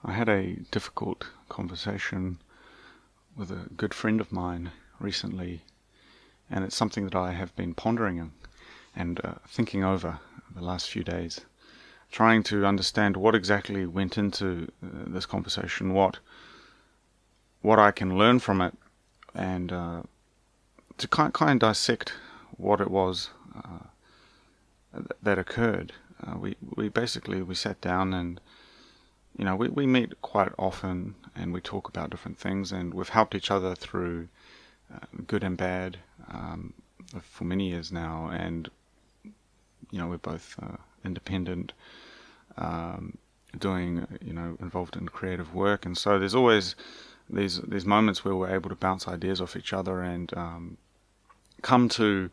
I had a difficult conversation with a good friend of mine recently, and it's something that I have been pondering and thinking over the last few days, trying to understand what exactly went into this conversation, what I can learn from it, and to kind of dissect what it was that occurred. We basically sat down and we meet quite often and we talk about different things, and we've helped each other through good and bad for many years now, and we're both independent, doing involved in creative work, and so there's always these moments where we're able to bounce ideas off each other and come to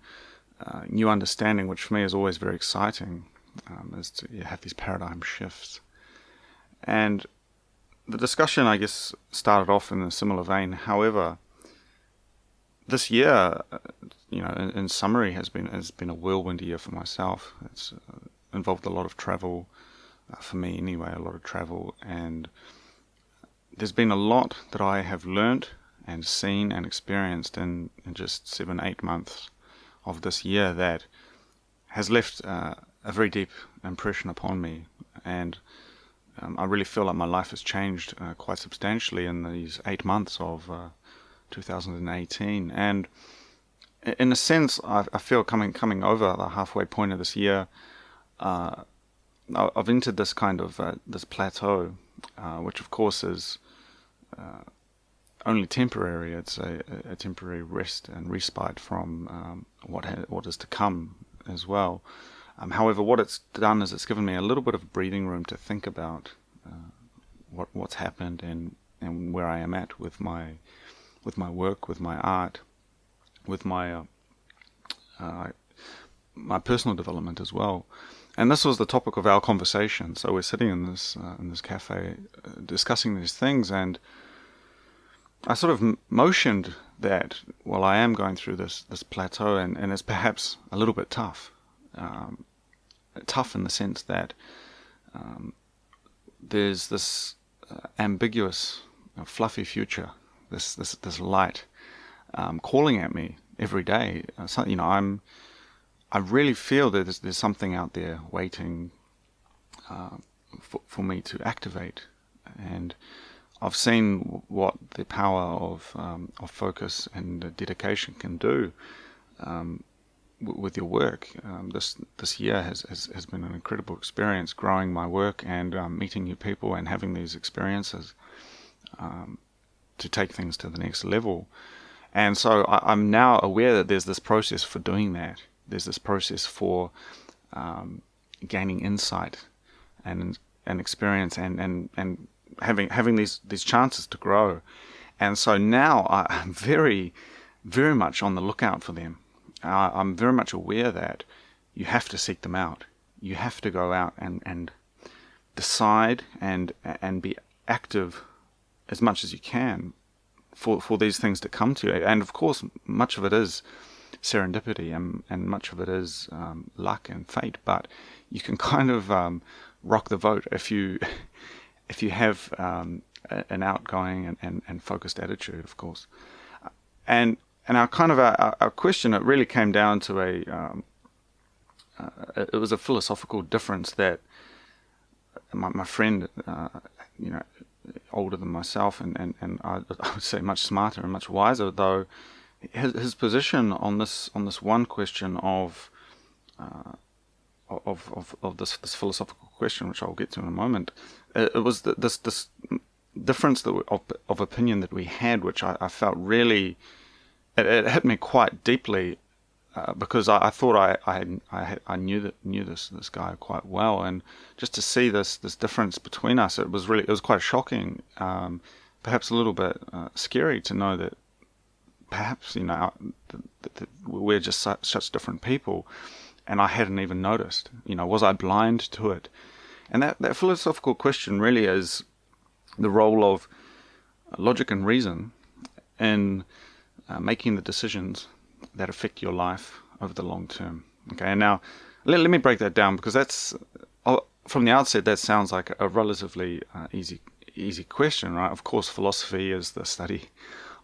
new understanding, which for me is always very exciting, is to have these paradigm shifts. And the discussion, I guess, started off in a similar vein. However, this year, in summary, has been a whirlwind year for myself. It's involved a lot of travel, for me anyway, a lot of travel, and there's been a lot that I have learnt and seen and experienced in just 7-8 months of this year that has left a very deep impression upon me, and I really feel like my life has changed quite substantially in these 8 months of 2018. And in a sense, I feel coming over the halfway point of this year, I've entered this kind of this plateau, which of course is only temporary. It's a temporary rest and respite from what is to come as well. However, what it's done is it's given me a little bit of breathing room to think about what's happened and where I am at with my work, with my art, with my my personal development as well. And this was the topic of our conversation. So we're sitting in this cafe discussing these things, and I sort of motioned that, well, I am going through this plateau, and it's perhaps a little bit tough. Tough in the sense that there's this ambiguous, fluffy future, this light calling at me every day. I really feel that there's something out there waiting for me to activate, and I've seen what the power of focus and dedication can do with your work. This year has been an incredible experience, growing my work and meeting new people and having these experiences to take things to the next level. And so I'm now aware that there's this process for doing that. There's this process for gaining insight and experience and having these chances to grow. And so now I'm very, very much on the lookout for them. I'm very much aware that you have to seek them out. You have to go out and decide and be active as much as you can for these things to come to you. And of course, much of it is serendipity and much of it is luck and fate. But you can kind of rock the boat if you have an outgoing and focused attitude, of course. And our question, it really came down to it was a philosophical difference that my friend, older than myself and I would say much smarter and much wiser, though, his position on this one question of this philosophical question, which I'll get to in a moment, it was this difference of opinion that we had, which I felt really. It hit me quite deeply because I thought I knew this guy quite well, and just to see this difference between us, it was quite shocking, perhaps a little bit scary to know that perhaps that we're just such different people, and I hadn't even noticed. Was I blind to it? And that philosophical question really is the role of logic and reason in making the decisions that affect your life over the long term. Okay, and now let me break that down, because that's from the outset that sounds like a relatively easy question, right? Of course, philosophy is the study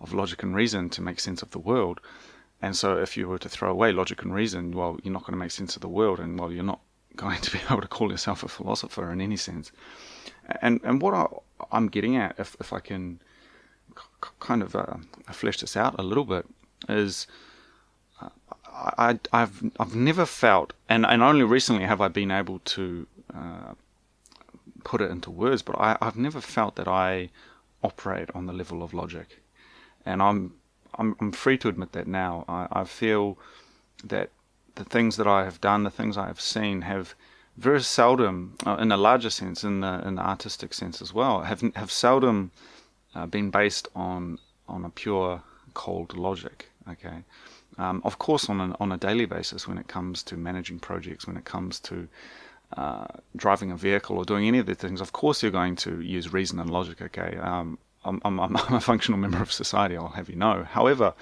of logic and reason to make sense of the world. And so if you were to throw away logic and reason, well, you're not going to make sense of the world, and well, you're not going to be able to call yourself a philosopher in any sense. And what I'm getting at, if I can kind of flesh this out a little bit, is I've never felt, and only recently have I been able to put it into words, but I've never felt that I operate on the level of logic, and I'm free to admit that now. I feel that the things that I have done, the things I have seen, have very seldom, in a larger sense, in the artistic sense as well, have seldom been based on a pure cold logic. Okay, of course, on a daily basis, when it comes to managing projects, when it comes to driving a vehicle or doing any of the things, of course you're going to use reason and logic. Okay, I'm a functional member of society, I'll have you know. However,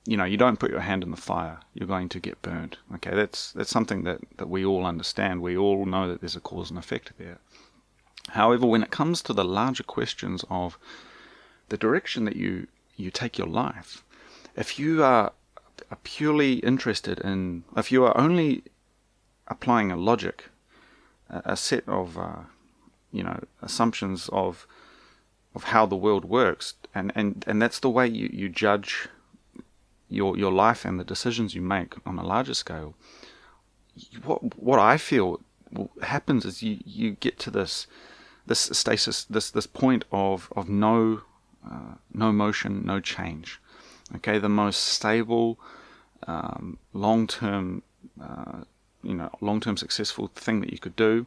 you don't put your hand in the fire, you're going to get burned. Okay, that's something that we all understand. We all know that there's a cause and effect there. However, when it comes to the larger questions of the direction that you take your life, if you are purely interested in, if you are only applying a logic, a set of assumptions of how the world works, and that's the way you judge your life and the decisions you make on a larger scale, what I feel happens is you get to this stasis, this point of no motion, no change. Okay, the most stable, long-term successful thing that you could do,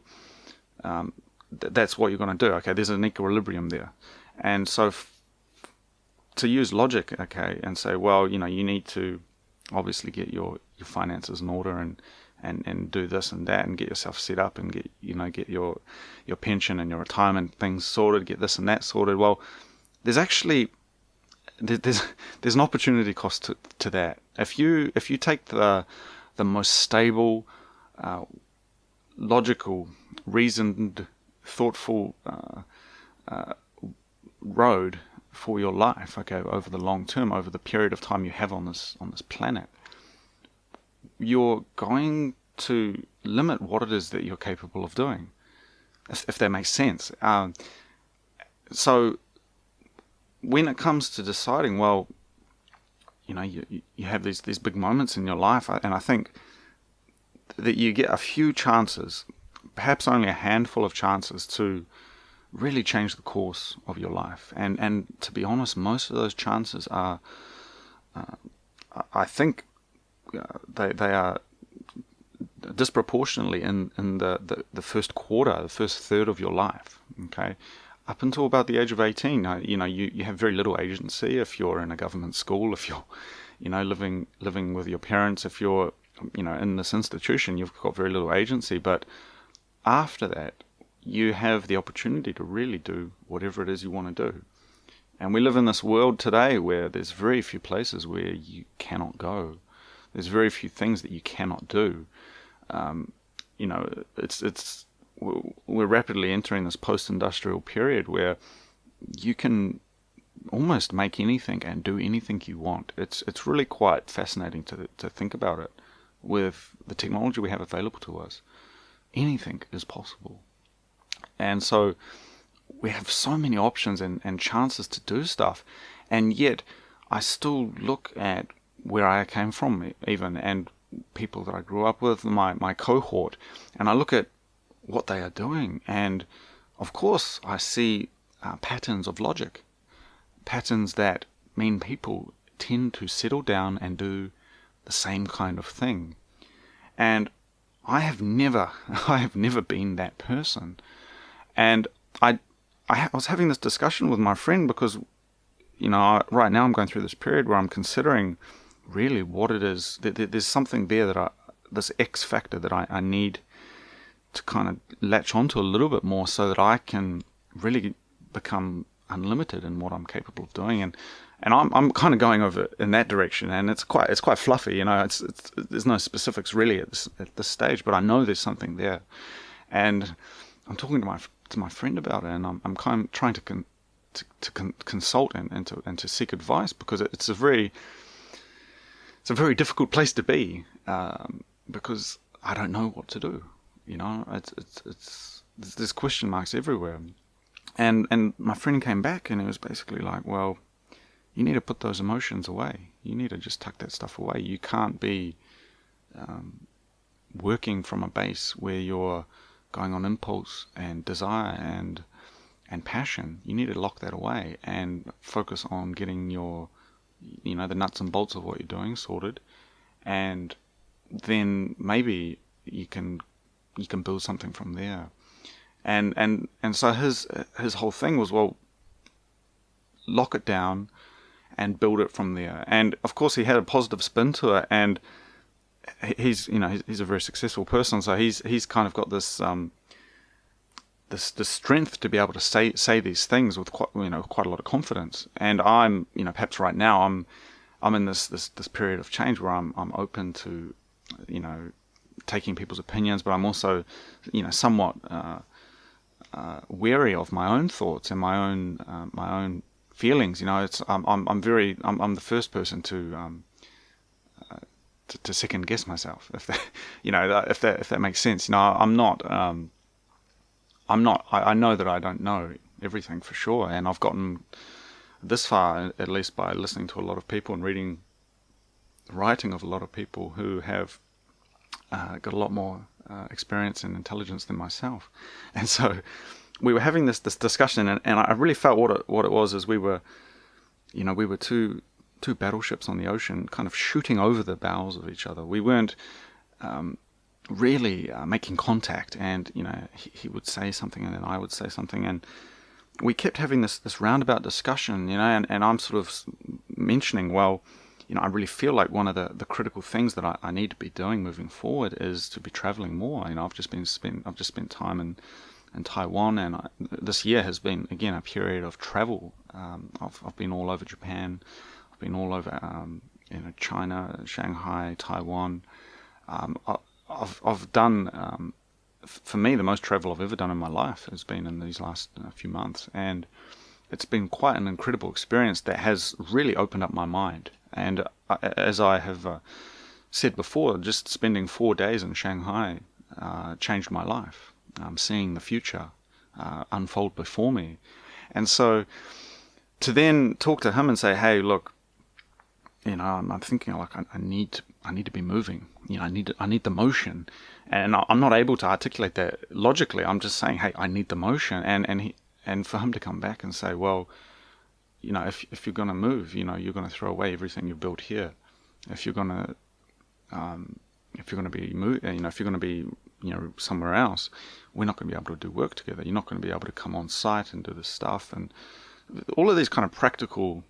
that's what you're going to do. Okay, there's an equilibrium there. And so to use logic, okay, and say, well, you need to obviously get your finances in order and do this and that and get yourself set up and get your pension and your retirement things sorted, get this and that sorted. Well, there's actually there's an opportunity cost to that. If you take the most stable, logical, reasoned, thoughtful road for your life, okay, over the long term, over the period of time you have on this planet, you're going to limit what it is that you're capable of doing, if that makes sense. So when it comes to deciding, well, you have these big moments in your life, and I think that you get a few chances, perhaps only a handful of chances, to really change the course of your life. And to be honest, most of those chances are, I think, they are disproportionately in the first quarter, the first third of your life. Okay, up until about the age of 18, you have very little agency. If you're in a government school, if you're living with your parents, if you're in this institution, you've got very little agency. But after that, you have the opportunity to really do whatever it is you want to do. And we live in this world today where there's very few places where you cannot go. There's very few things that you cannot do. We're rapidly entering this post-industrial period where you can almost make anything and do anything you want. It's really quite fascinating to think about it. With the technology we have available to us, anything is possible. And so we have so many options and chances to do stuff, and yet I still look at where I came from, even, and people that I grew up with, my cohort, and I look at what they are doing, and of course I see patterns of logic, patterns that mean people tend to settle down and do the same kind of thing. And I have never been that person. And I was having this discussion with my friend because, right now I'm going through this period where I'm considering really what it is. There's something there that this X factor that I need to kind of latch onto a little bit more so that I can really become unlimited in what I'm capable of doing. And I'm kind of going over in that direction, and it's quite fluffy, it's there's no specifics really at this stage, but I know there's something there. And I'm talking to my friend about it, and I'm kind of trying to consult and to seek advice, because it's a very difficult place to be, because I don't know what to do. There's question marks everywhere, and my friend came back and it was basically like, well, you need to put those emotions away. You need to just tuck that stuff away. You can't be working from a base where you're going on impulse and desire and passion. You need to lock that away and focus on getting your, the nuts and bolts of what you're doing sorted, and then maybe you can build something from there. And so his whole thing was, well, lock it down and build it from there. And of course he had a positive spin to it, and he's a very successful person, so he's kind of got this this strength to be able to say these things with quite a lot of confidence. And I'm, perhaps right now I'm in this period of change where I'm open to taking people's opinions, but I'm also somewhat wary of my own thoughts and my own feelings. I'm the first person to second guess myself, if that if that makes sense. I'm not. I know that I don't know everything for sure, and I've gotten this far, at least by listening to a lot of people and reading the writing of a lot of people who have got a lot more experience and intelligence than myself. And so we were having this discussion, and I really felt what it was is we were two battleships on the ocean, kind of shooting over the bows of each other. We weren't really making contact, and he would say something and then I would say something, and we kept having this roundabout discussion, and I'm sort of mentioning, well, I really feel like one of the critical things that I need to be doing moving forward is to be traveling more. I've just spent time in Taiwan, and this year has been again a period of travel. I've been all over Japan, I've been all over China, Shanghai, Taiwan. I've done, for me, the most travel I've ever done in my life has been in these last few months, and it's been quite an incredible experience that has really opened up my mind. And as I have said before, just spending 4 days in Shanghai changed my life. Seeing the future unfold before me, and so to then talk to him and say, hey, look, I'm thinking like I need to be moving. I need the motion, and I'm not able to articulate that logically. I'm just saying, hey, I need the motion, and for him to come back and say, well, if you're going to move, you're going to throw away everything you've built here. If you're going to be somewhere else, we're not going to be able to do work together. You're not going to be able to come on site and do this stuff, and all of these kind of practical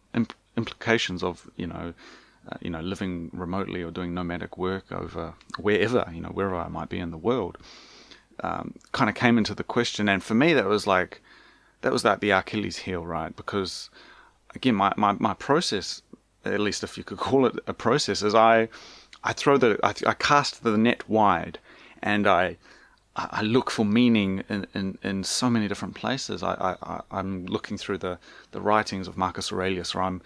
implications of living remotely or doing nomadic work over wherever I might be in the world, kind of came into the question. And for me, that was like the Achilles heel, right? Because again, my process, at least if you could call it a process, is I cast the net wide, and I look for meaning in so many different places. I'm looking through the writings of Marcus Aurelius, or I'm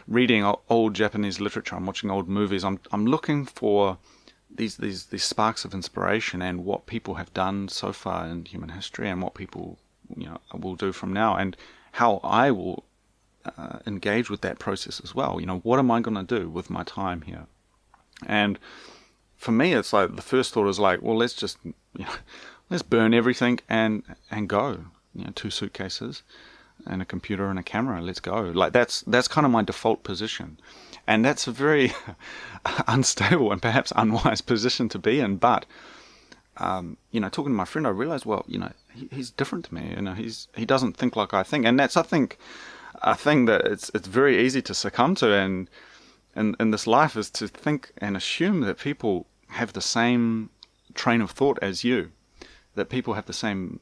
reading old Japanese literature. I'm watching old movies. I'm looking for these sparks of inspiration and what people have done so far in human history, and what people will do from now, and how I will engage with that process as well. What am I going to do with my time here? And for me, it's like the first thought is like, well, let's just let's burn everything and go. 2 suitcases and a computer and a camera. Let's go. Like that's kind of my default position, and that's a very unstable and perhaps unwise position to be in. But talking to my friend, I realized, well, he's different to me. He doesn't think like I think, and that's, I think, a thing that it's very easy to succumb to, and in this life, is to think and assume that people have the same train of thought as you, that people have the same.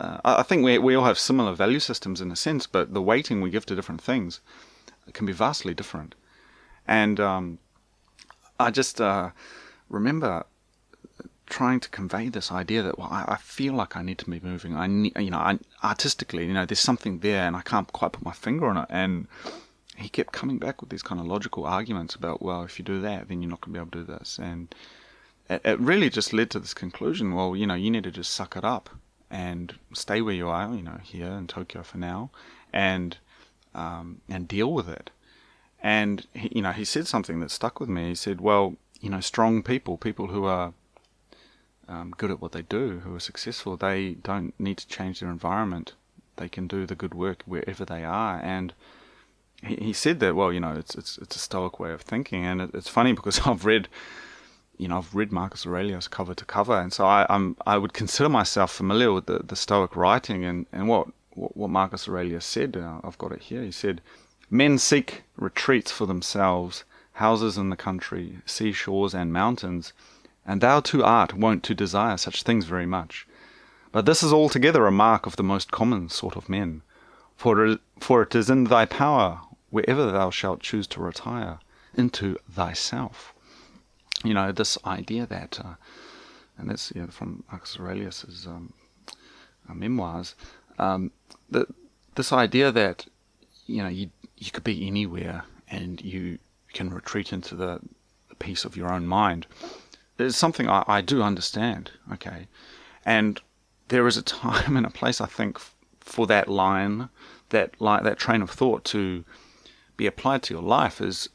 I think we all have similar value systems in a sense, but the weighting we give to different things can be vastly different. And I just remember trying to convey this idea that, well, I feel like I need to be moving. I need, artistically, there's something there, and I can't quite put my finger on it. And he kept coming back with these kind of logical arguments about, well, if you do that, then you're not going to be able to do this. And it really just led to this conclusion, well, you need to just suck it up and stay where you are, here in Tokyo for now, and deal with it. And he said something that stuck with me. He said, well, strong people who are good at what they do, who are successful, they don't need to change their environment. They can do the good work wherever they are. And he said that, well, it's a Stoic way of thinking. And it's funny because I've read Marcus Aurelius cover to cover, and so I would consider myself familiar with the Stoic writing and what Marcus Aurelius said. I've got it here. He said, "Men seek retreats for themselves, houses in the country, seashores and mountains, and thou too art wont to desire such things very much. But this is altogether a mark of the most common sort of men, for it is in thy power, wherever thou shalt choose to retire, into thyself." This idea that, and that's from Marcus Aurelius's memoirs, this idea that you could be anywhere and you can retreat into the peace of your own mind is something I do understand. Okay, and there is a time and a place, I think, for that that train of thought to be applied to your life. Is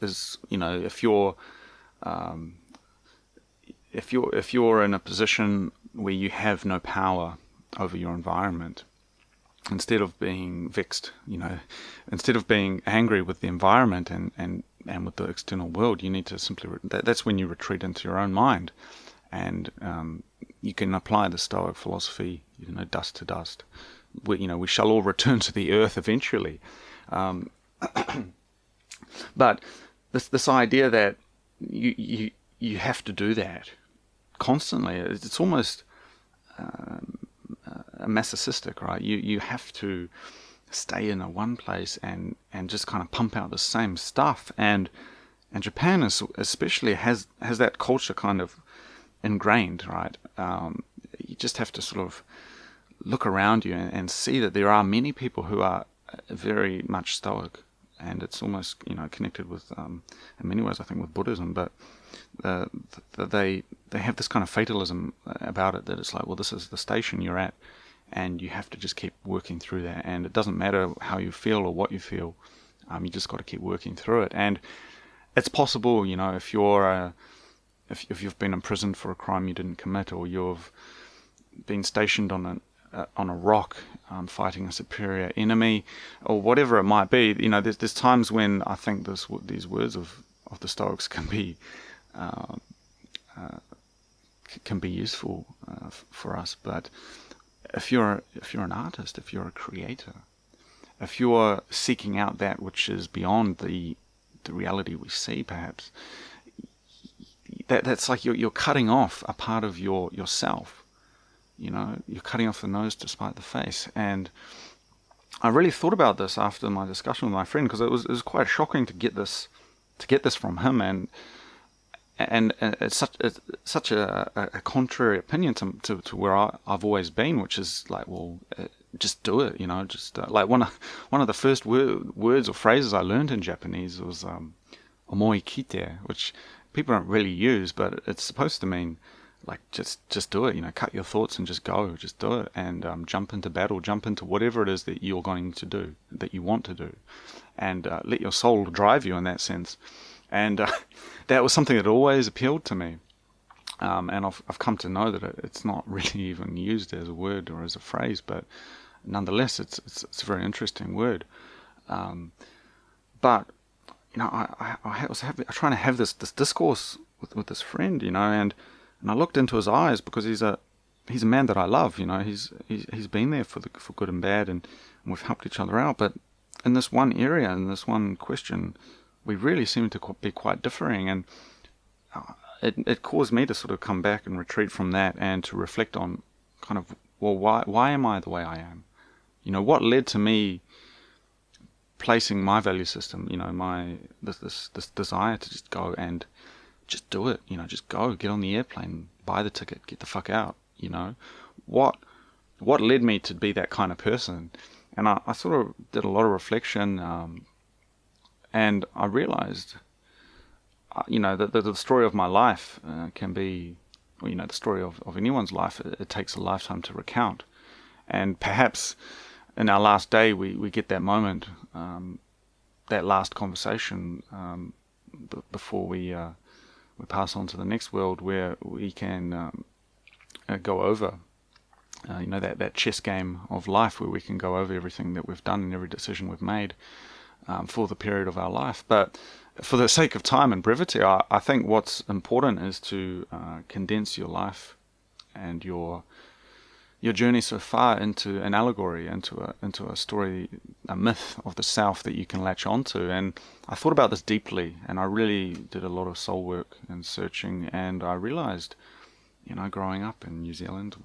if you're in a position where you have no power over your environment, instead of being vexed, instead of being angry with the environment and with the external world, you need to simply, that's when you retreat into your own mind. And you can apply the Stoic philosophy, dust to dust. We shall all return to the earth eventually. But this idea that you have to do that constantly, it's almost masochistic, right? You have to stay in one place and just kind of pump out the same stuff. And Japan especially has that culture kind of ingrained, right? You just have to sort of look around you and see that there are many people who are very much Stoic, and it's almost connected with in many ways I think with Buddhism, but they have this kind of fatalism about it, that it's like, well, this is the station you're at and you have to just keep working through that, and it doesn't matter how you feel or what you feel, you just got to keep working through it. And it's possible, if you're if you've been imprisoned for a crime you didn't commit, or you've been stationed on a rock fighting a superior enemy, or whatever it might be, there's times when I think these words of the Stoics can be useful for us. But if you're an artist, if you're a creator, if you're seeking out that which is beyond the reality we see, perhaps that's like you're cutting off a part of yourself. You're cutting off the nose to spite the face. And I really thought about this after my discussion with my friend, because it was quite shocking to get this from him, and it's such a contrary opinion to where I've always been, which is like, well, just do it, just like one of the first words or phrases I learned in Japanese was omoi kite, which people don't really use, but it's supposed to mean like just do it, cut your thoughts and just go, just do it, and jump into battle, jump into whatever it is that you're going to do, that you want to do, and let your soul drive you in that sense. And that was something that always appealed to me, and I've come to know that it's not really even used as a word or as a phrase, but nonetheless it's a very interesting word. But I was trying to have this discourse with this friend, and I looked into his eyes, because he's a man that I love. He's been there for good and bad, and we've helped each other out. But in this one area, in this one question, we really seem to be quite differing, and it caused me to sort of come back and retreat from that, and to reflect on kind of, well, why am I the way I am? What led to me placing my value system, this desire to just go and just do it, just go, get on the airplane, buy the ticket, get the fuck out, What led me to be that kind of person? And I sort of did a lot of reflection, and I realized, that the story of my life can be, the story of anyone's life, it takes a lifetime to recount. And perhaps in our last day, we get that moment, that last conversation, before we pass on to the next world, where we can go over, that chess game of life, where we can go over everything that we've done and every decision we've made for the period of our life. But for the sake of time and brevity, I think what's important is to condense your life and your journey so far into an allegory, into a story, a myth of the South that you can latch onto. And I thought about this deeply, and I really did a lot of soul work and searching, and I realized, growing up in New Zealand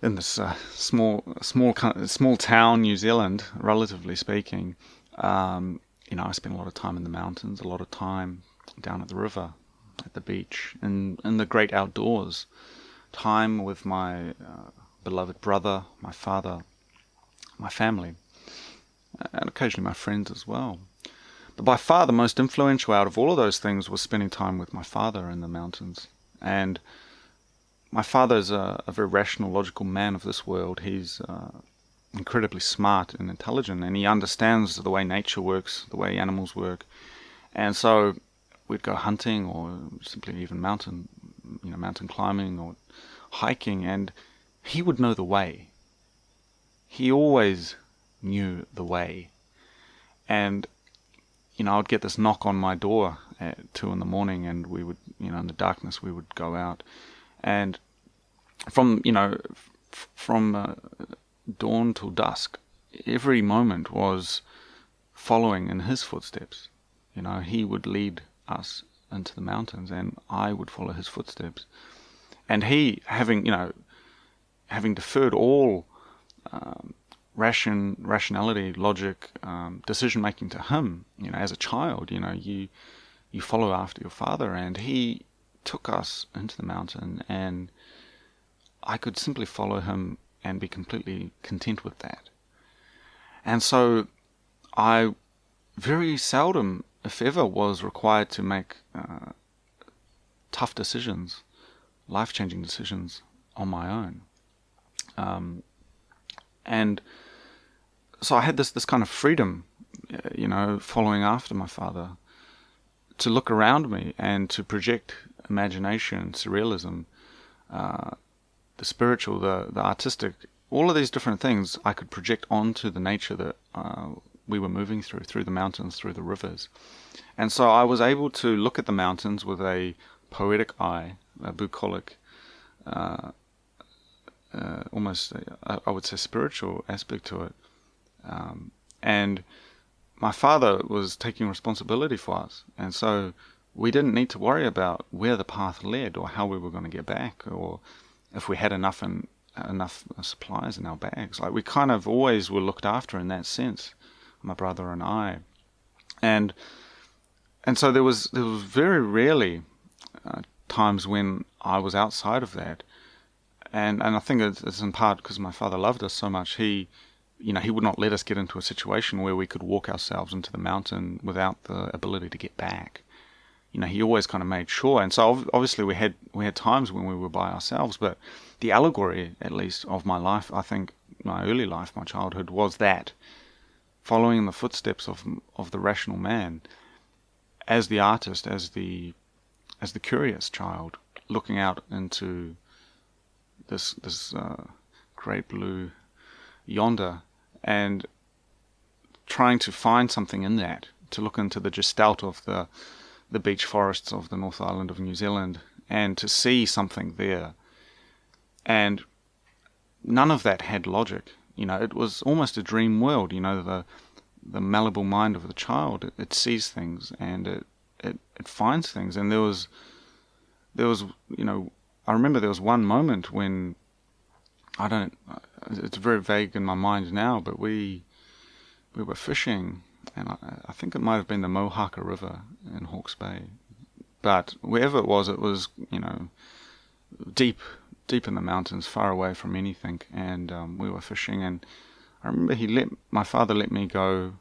in this small town, New Zealand, relatively speaking, I spent a lot of time in the mountains, a lot of time down at the river, at the beach, in the great outdoors. Time with my beloved brother, my father, my family, and occasionally my friends as well. But by far the most influential out of all of those things was spending time with my father in the mountains. And my father is a very rational, logical man of this world. He's incredibly smart and intelligent, and he understands the way nature works, the way animals work. And so we'd go hunting, or simply even mountain climbing or hiking, and he would know the way. He always knew the way. And I'd get this knock on my door at 2 a.m, and we would, in the darkness, we would go out, and from dawn till dusk, every moment was following in his footsteps. He would lead us into the mountains, and I would follow his footsteps. And he, having deferred all rationality, logic, decision making to him, as a child, you follow after your father, and he took us into the mountain, and I could simply follow him and be completely content with that. And so I very seldom, if ever, was required to make tough decisions, life-changing decisions on my own. And so I had this kind of freedom, following after my father, to look around me and to project imagination, surrealism, the spiritual, the artistic, all of these different things I could project onto the nature that we were moving through the mountains, through the rivers. And so I was able to look at the mountains with a poetic eye, a bucolic, almost, I would say, spiritual aspect to it. And my father was taking responsibility for us. And so we didn't need to worry about where the path led, or how we were going to get back, or if we had enough supplies in our bags. Like, we kind of always were looked after in that sense, my brother and I. And so there was very rarely times when I was outside of that. And I think it's in part because my father loved us so much. He would not let us get into a situation where we could walk ourselves into the mountain without the ability to get back. He always kind of made sure. And so obviously we had times when we were by ourselves, but the allegory, at least, of my life, I think, my early life, my childhood, was that, following in the footsteps of the rational man, as the artist, as the curious child, looking out into this great blue yonder, and trying to find something in that, to look into the gestalt of the beech forests of the North Island of New Zealand, and to see something there. And none of that had logic. It was almost a dream world. The malleable mind of the child, it sees things, and it finds things. And there was I remember there was one moment when, it's very vague in my mind now, but we were fishing, and I think it might have been the Mohaka River in Hawke's Bay, But wherever it was, deep in the mountains, far away from anything, and we were fishing, and I remember my father let me go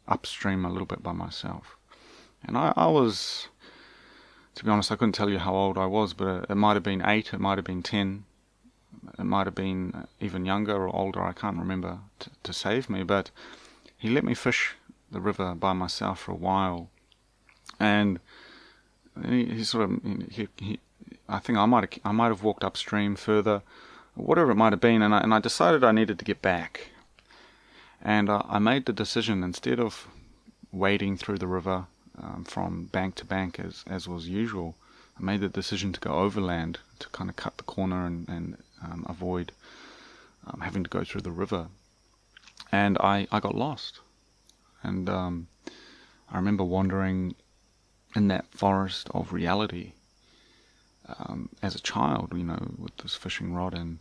upstream a little bit by myself. And I was, to be honest, I couldn't tell you how old I was, but it might have been 8, it might have been 10, it might have been even younger or older, I can't remember, to save me, but he let me fish the river by myself for a while. And he sort of, I think I might have walked upstream further, whatever it might have been, and I decided I needed to get back. And I made the decision, instead of wading through the river from bank to bank as was usual, I made the decision to go overland, to kind of cut the corner and avoid having to go through the river. And I got lost. And I remember wandering in that forest of reality as a child, with this fishing rod and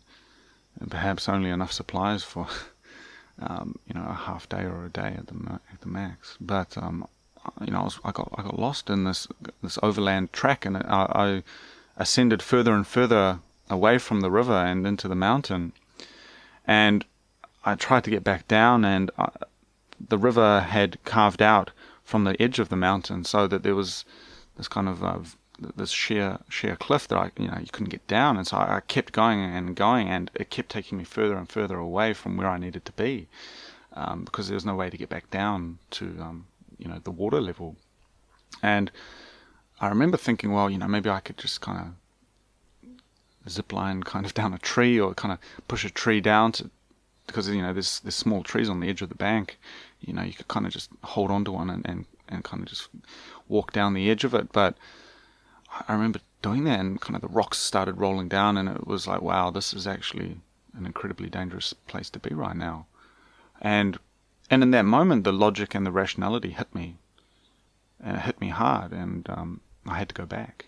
perhaps only enough supplies for a half day or a day at the max. But I got lost in this overland track, and I ascended further and further away from the river and into the mountain. And I tried to get back down, and the river had carved out from the edge of the mountain, so that there was this kind of this sheer cliff that you couldn't get down. And so I kept going, and it kept taking me further and further away from where I needed to be, because there was no way to get back down to the water level. And I remember thinking, well, maybe I could just kind of zip line kind of down a tree, or kind of push a tree down because there's small trees on the edge of the bank. You could kind of just hold on to one and kind of just walk down the edge of it. But I remember doing that, and kind of the rocks started rolling down, and it was like, wow, this is actually an incredibly dangerous place to be right now. And in that moment, the logic and the rationality hit me, and it hit me hard, and I had to go back.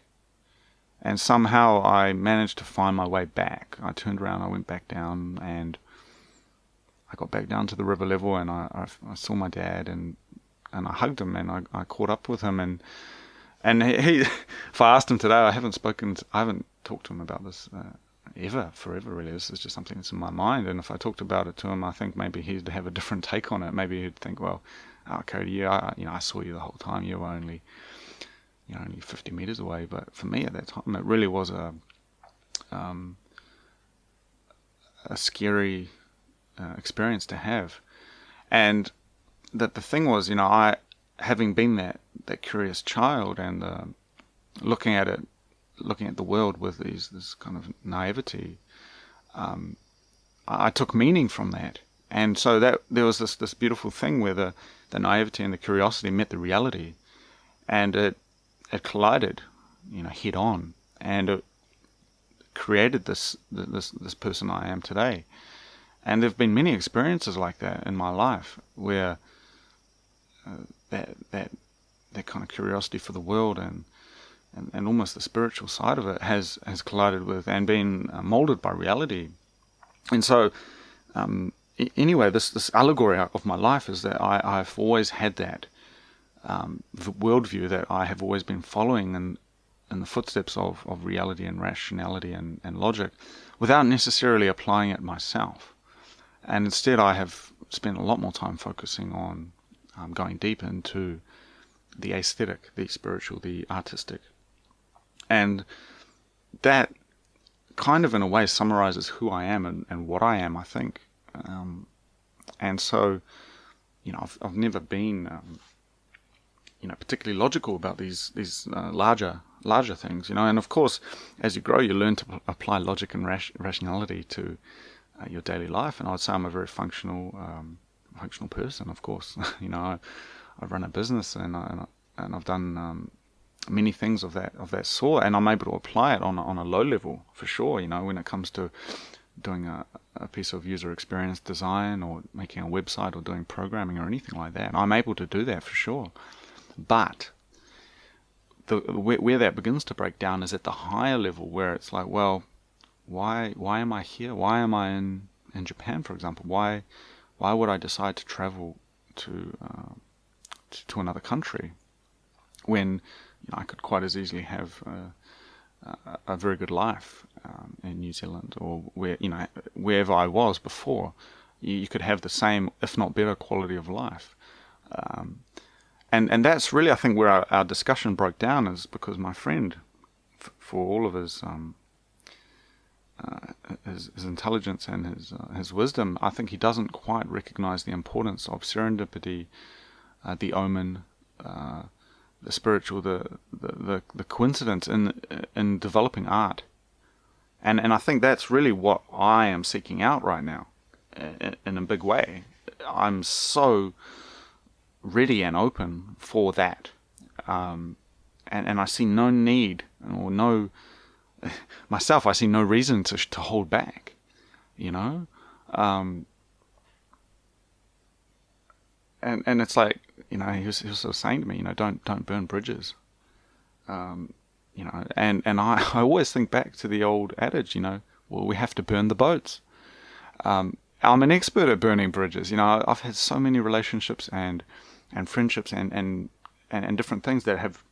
And somehow I managed to find my way back. I turned around, I went back down, and I got back down to the river level, and I saw my dad, and I hugged him, and I caught up with him, and he if I asked him today, I haven't talked to him about this forever really. This is just something that's in my mind, and if I talked about it to him, I think maybe he'd have a different take on it. Maybe he'd think, well, Cody, I saw you the whole time. You were only 50 meters away. But for me at that time, it really was a scary experience to have. And that the thing was, I, having been that curious child, and looking at the world with this kind of naivety, I took meaning from that. And so that there was this beautiful thing where the naivety and the curiosity met the reality, and it collided, head on, and it created this person I am today. And there have been many experiences like that in my life, where that kind of curiosity for the world and almost the spiritual side of it has collided with and been molded by reality. And so anyway, this allegory of my life is that I've always had that worldview that I have always been following in the footsteps of reality and rationality and logic, without necessarily applying it myself. And instead I have spent a lot more time focusing on going deep into the aesthetic, the spiritual, the artistic. And that kind of in a way summarizes who I am and what I am, I think. And so, I've never been, particularly logical about these larger things, and of course, as you grow, you learn to apply logic and rationality to your daily life. And I'd say I'm a very functional person, of course. I run a business, and I've done many things of that sort, and I'm able to apply it on a low level for sure. When it comes to doing a piece of user experience design, or making a website, or doing programming, or anything like that, I'm able to do that for sure. But where that begins to break down is at the higher level, where it's like, well, why am I here? Why am I in Japan, for example? Why would I decide to travel to another country when I could quite as easily have a very good life in New Zealand, or wherever I was before. You could have the same, if not better, quality of life. And that's really, I think, where our discussion broke down, is because my friend, for all of his intelligence and his wisdom, I think he doesn't quite recognize the importance of serendipity, the omen, the spiritual, the coincidence in developing art. And I think that's really what I am seeking out right now, in a big way. I'm so ready and open for that, and I see no need, or no, myself, I see no reason to hold back, and it's like, he was sort of saying to me, don't burn bridges, and I always think back to the old adage, well, we have to burn the boats. I'm an expert at burning bridges. I've had so many relationships and friendships and different things that have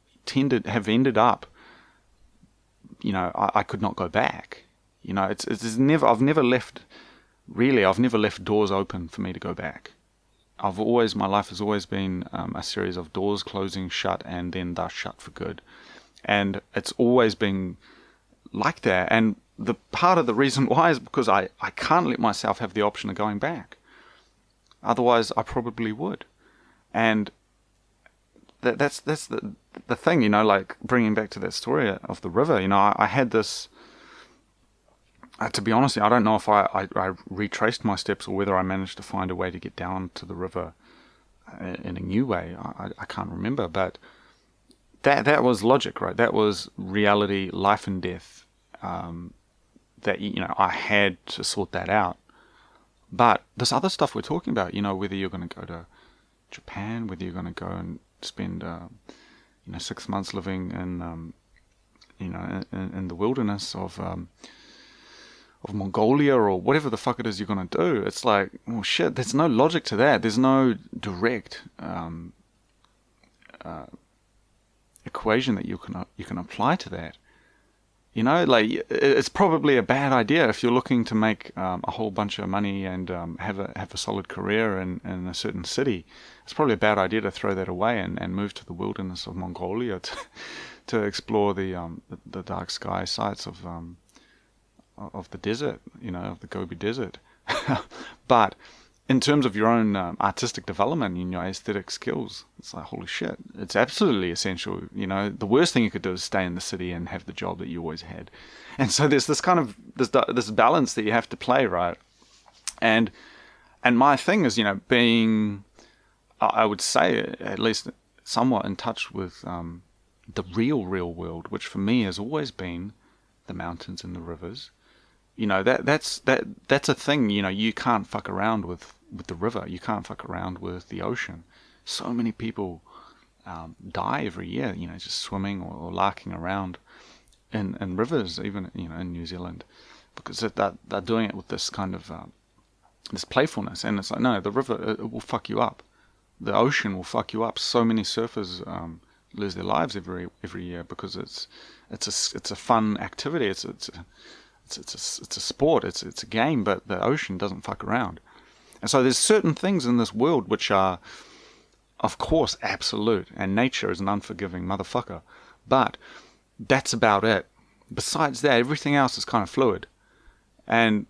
ended up, I could not go back. I've never left doors open for me to go back. My life has always been a series of doors closing shut and then thus shut for good. And it's always been like that. And the part of the reason why is because I can't let myself have the option of going back. Otherwise, I probably would. And that's the thing, like bringing back to that story of the river. I had this. To be honest, I don't know if I retraced my steps or whether I managed to find a way to get down to the river in a new way. I can't remember, but that was logic, right? That was reality, life and death. That I had to sort that out. But this other stuff we're talking about, whether you're going to go to Japan, whether you're going to go and spend 6 months living in in the wilderness of Mongolia, or whatever the fuck it is you're going to do, it's like, well, shit, there's no logic to that. There's no direct equation that you can apply to that. Like, it's probably a bad idea if you're looking to make a whole bunch of money and have a solid career in a certain city. It's probably a bad idea to throw that away and move to the wilderness of Mongolia to explore the dark sky sites of the desert, of the Gobi Desert. But in terms of your own artistic development and your aesthetic skills, it's like, holy shit, it's absolutely essential. The worst thing you could do is stay in the city and have the job that you always had. And so there's this kind of this balance that you have to play, right? And my thing is, being, I would say, at least somewhat in touch with the real world, which for me has always been the mountains and the rivers. That's a thing. You can't fuck around with the river. You can't fuck around with the ocean. So many people die every year, just swimming or larking around in rivers, even in New Zealand, because they're doing it with this kind of this playfulness. And it's like, no, the river, it will fuck you up. The ocean will fuck you up. So many surfers lose their lives every year because it's a fun activity. It's a sport, it's a game, but the ocean doesn't fuck around. And so there's certain things in this world which are, of course, absolute, and nature is an unforgiving motherfucker. But that's about it. Besides that, everything else is kind of fluid. And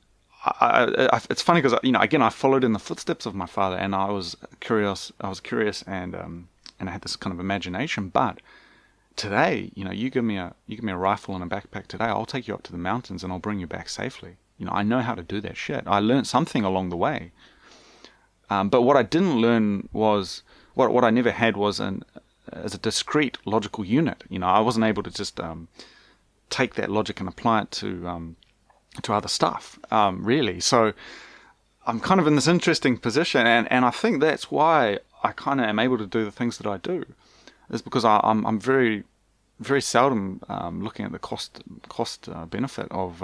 it's funny because, again, I followed in the footsteps of my father, and I was curious, and I had this kind of imagination. But today, you give me a rifle and a backpack today, I'll take you up to the mountains and I'll bring you back safely. I know how to do that shit. I learned something along the way. But what I didn't learn was, what I never had was as a discrete logical unit. I wasn't able to just take that logic and apply it to other stuff, really. So I'm kind of in this interesting position, and I think that's why I kind of am able to do the things that I do. Is because I'm very, very seldom looking at the cost benefit of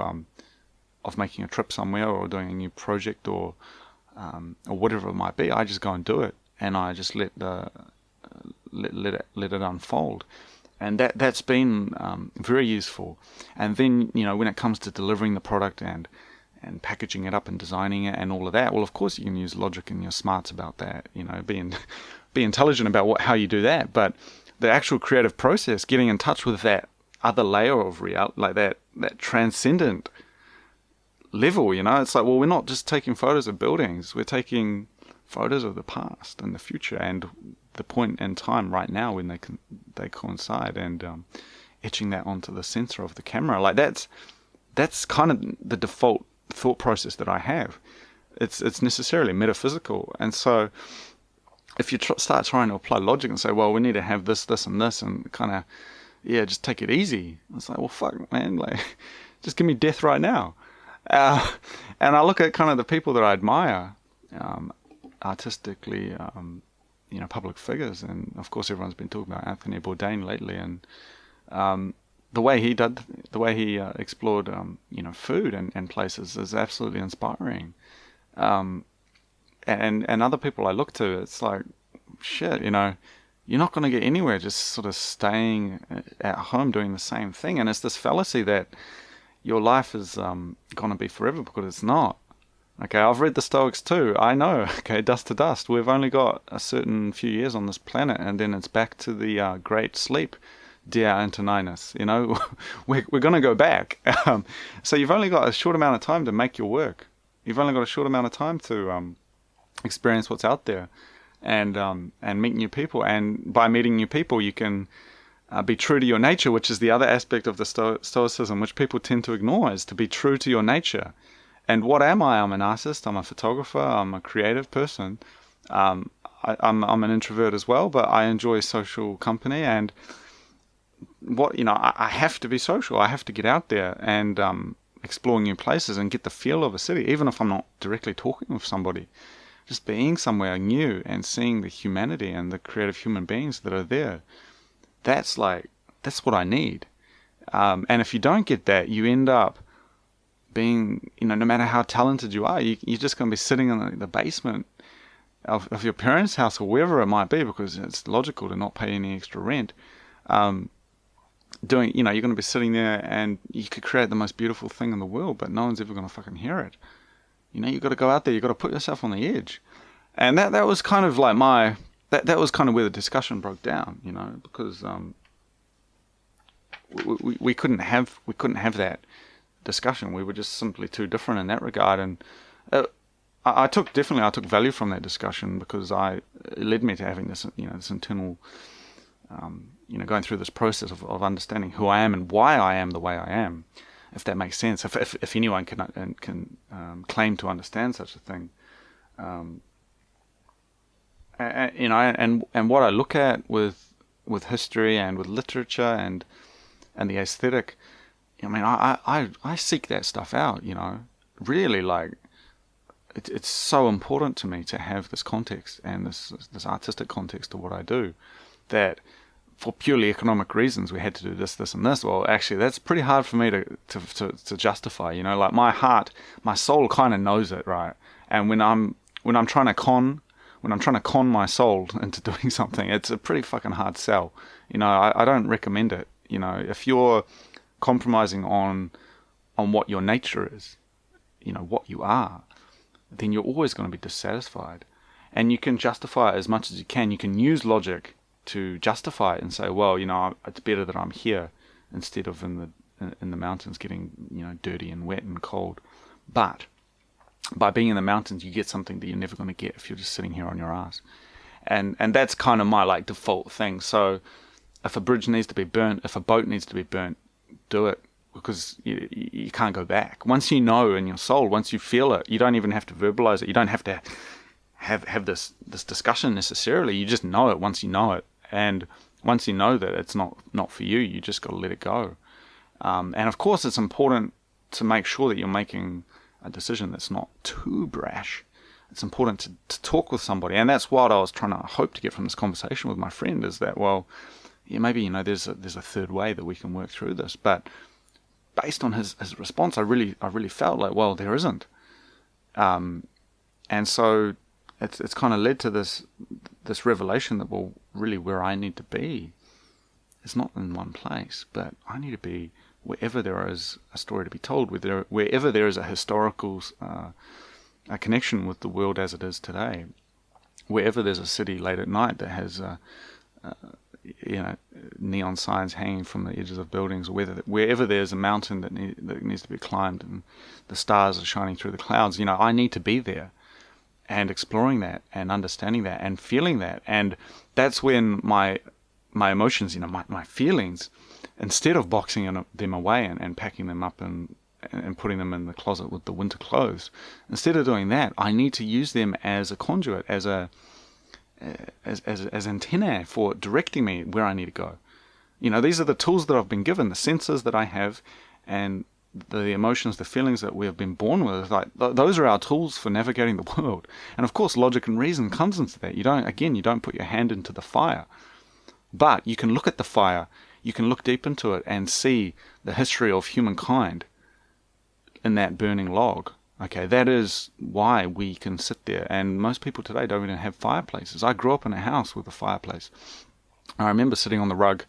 making a trip somewhere or doing a new project or whatever it might be. I just go and do it, and I just let it unfold. and that's been very useful. And then, when it comes to delivering the product and packaging it up and designing it and all of that, well, of course you can use logic and you're smarts about that, be intelligent about how you do that. But the actual creative process, getting in touch with that other layer of reality, like that transcendent level, it's like, well, we're not just taking photos of buildings, we're taking photos of the past and the future and the point in time right now when they coincide, and etching that onto the sensor of the camera. Like that's kind of the default thought process that I have. It's necessarily metaphysical, and so if you start trying to apply logic and say, well, we need to have this, this, and this, and kind of just take it easy. It's like, well, fuck, man, like just give me death right now. And I look at kind of the people that I admire, artistically, public figures, and of course everyone's been talking about Anthony Bourdain lately, and the way he explored food and places is absolutely inspiring. And other people I look to, it's like, shit, you're not going to get anywhere just sort of staying at home doing the same thing. And it's this fallacy that your life is going to be forever, because it's not. Okay, I've read the Stoics too. I know, okay, dust to dust. We've only got a certain few years on this planet, and then it's back to the great sleep, dia antoninus. We're going to go back. So you've only got a short amount of time to make your work. You've only got a short amount of time to experience what's out there, and meet new people. And by meeting new people, you can be true to your nature, which is the other aspect of the Stoicism, which people tend to ignore, is to be true to your nature. And what am I? I'm an artist, I'm a photographer, I'm a creative person. I'm an introvert as well, but I enjoy social company, and I have to be social. I have to get out there and explore new places and get the feel of a city, even if I'm not directly talking with somebody. Just being somewhere new and seeing the humanity and the creative human beings that are there. That's what I need. And if you don't get that, you end up being, no matter how talented you are, you're just going to be sitting in the basement of your parents' house or wherever it might be, because it's logical to not pay any extra rent. You're going to be sitting there, and you could create the most beautiful thing in the world, but no one's ever going to fucking hear it. You've got to go out there, you've got to put yourself on the edge. And that was kind of like that was kind of where the discussion broke down, because we couldn't have that discussion. We were just simply too different in that regard, and I took value from that discussion, because it led me to having this internal going through this process of understanding who I am and why I am the way I am, if that makes sense. If anyone can claim to understand such a thing, and what I look at with history and with literature and the aesthetic. I seek that stuff out, really, like, it's so important to me to have this context and this artistic context to what I do, that for purely economic reasons we had to do this, this, and this. Well, actually, that's pretty hard for me to justify, like my soul kind of knows it, right? And when I'm trying to con my soul into doing something, it's a pretty fucking hard sell. I don't recommend it. If you're compromising on what your nature is, what you are, then you're always going to be dissatisfied. And you can justify it as much as you can. You can use logic to justify it and say, well, it's better that I'm here instead of in the mountains getting, dirty and wet and cold. But by being in the mountains, you get something that you're never going to get if you're just sitting here on your ass. And that's kind of my default thing. So if a bridge needs to be burnt, if a boat needs to be burnt, do it, because you can't go back. Once you know in your soul, once you feel it, you don't even have to verbalize it. You don't have to have this discussion necessarily. You just know it once you know it. And once you know that it's not for you, you just got to let it go. And of course, it's important to make sure that you're making a decision that's not too brash. It's important to talk with somebody. And that's what I was trying to hope to get from this conversation with my friend, is that, well, yeah, maybe, there's a third way that we can work through this. But based on his response, I really felt like, well, there isn't. And so it's kind of led to this revelation that, well, really where I need to be is not in one place, but I need to be wherever there is a story to be told, wherever there is a historical a connection with the world as it is today, wherever there's a city late at night that has neon signs hanging from the edges of buildings, or wherever there's a mountain that needs to be climbed and the stars are shining through the clouds, I need to be there and exploring that and understanding that and feeling that. And that's when my emotions, my feelings, instead of boxing them away and packing them up and putting them in the closet with the winter clothes, instead of doing that, I need to use them as a conduit, as antennae for directing me where I need to go. These are the tools that I've been given, the senses that I have, and the emotions, the feelings that we have been born with. Like those are our tools for navigating the world. And of course, logic and reason comes into that. You don't put your hand into the fire, but you can look at the fire. You can look deep into it and see the history of humankind in that burning log. Okay, that is why we can sit there. And most people today don't even have fireplaces. I grew up in a house with a fireplace. I remember sitting on the rug,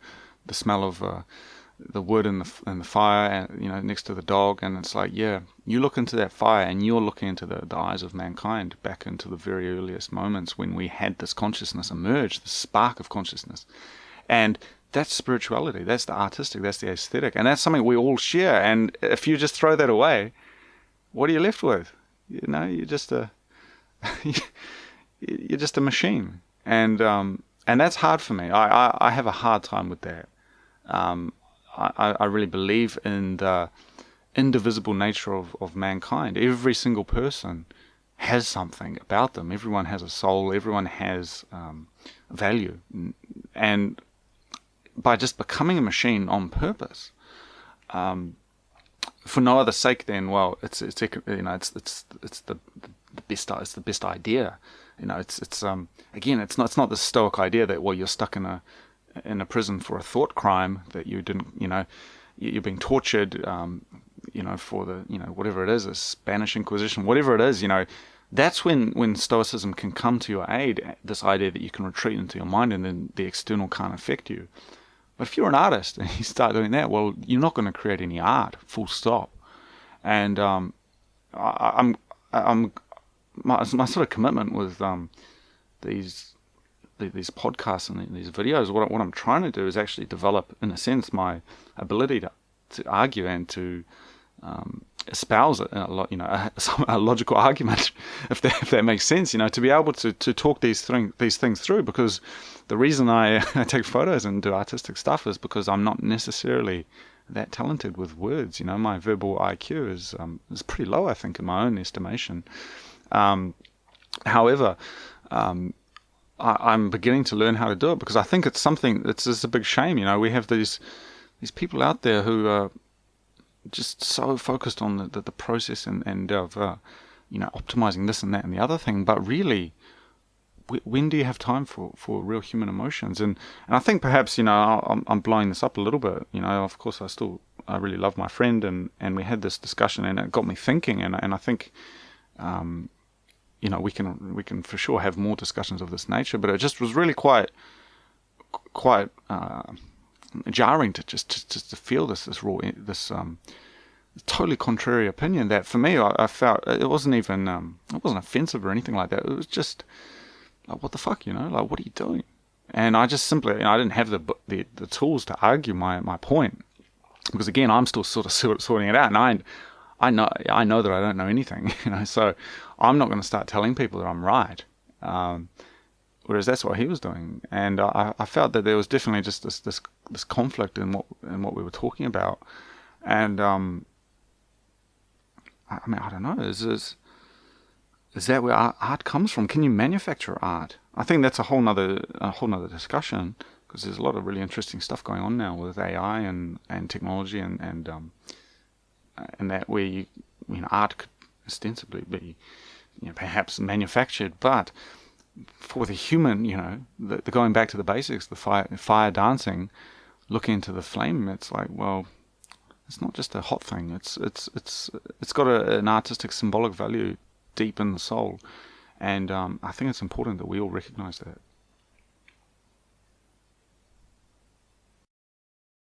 the smell of the wood and the fire, next to the dog, and it's like, yeah, you look into that fire and you're looking into the eyes of mankind, back into the very earliest moments when we had this consciousness emerge, the spark of consciousness. And that's spirituality, that's the artistic, that's the aesthetic, and that's something we all share. And if you just throw that away, what are you left with? You're just a you're just a machine. And that's hard for me. I have a hard time with that. I really believe in the indivisible nature of mankind. Every single person has something about them. Everyone has a soul. Everyone has value. And by just becoming a machine on purpose, for no other sake, then it's the best idea. It's not the stoic idea that you're stuck in a prison for a thought crime that you didn't, you're being tortured, for the, whatever it is, the Spanish Inquisition, whatever it is, that's when Stoicism can come to your aid, this idea that you can retreat into your mind and then the external can't affect you. But if you're an artist and you start doing that, you're not going to create any art, full stop. And my sort of commitment with these podcasts and these videos, what I'm trying to do is actually develop, in a sense, my ability to argue and to espouse a logical argument, if that makes sense, to be able to talk these things through. Because the reason I take photos and do artistic stuff is because I'm not necessarily that talented with words. My verbal IQ is pretty low, I think, in my own estimation. However, I'm beginning to learn how to do it, because I think it's something that's just a big shame. We have these people out there who are just so focused on the process and of optimizing this and that and the other thing, but really, when do you have time for real human emotions? And I think perhaps I'm blowing this up a little bit. Of course I really love my friend, and we had this discussion and it got me thinking, and I think we can for sure have more discussions of this nature, but it just was really quite jarring to just to feel this raw, totally contrary opinion that for me I felt it wasn't even it wasn't offensive or anything like that. It was just like, what the fuck, like, what are you doing? And I just simply, I didn't have the tools to argue my point, because again, I'm still sort of sorting it out, and I know that I don't know anything, so I'm not going to start telling people that I'm right. Whereas that's what he was doing, and I felt that there was definitely just this conflict in what we were talking about, and I don't know, is that where art comes from? Can you manufacture art? I think that's a whole nother discussion, because there's a lot of really interesting stuff going on now with AI and technology and that where art could ostensibly be perhaps manufactured, but for the human, the going back to the basics, the fire dancing, looking into the flame, it's like, well, it's not just a hot thing. It's got an artistic, symbolic value deep in the soul, and I think it's important that we all recognize that.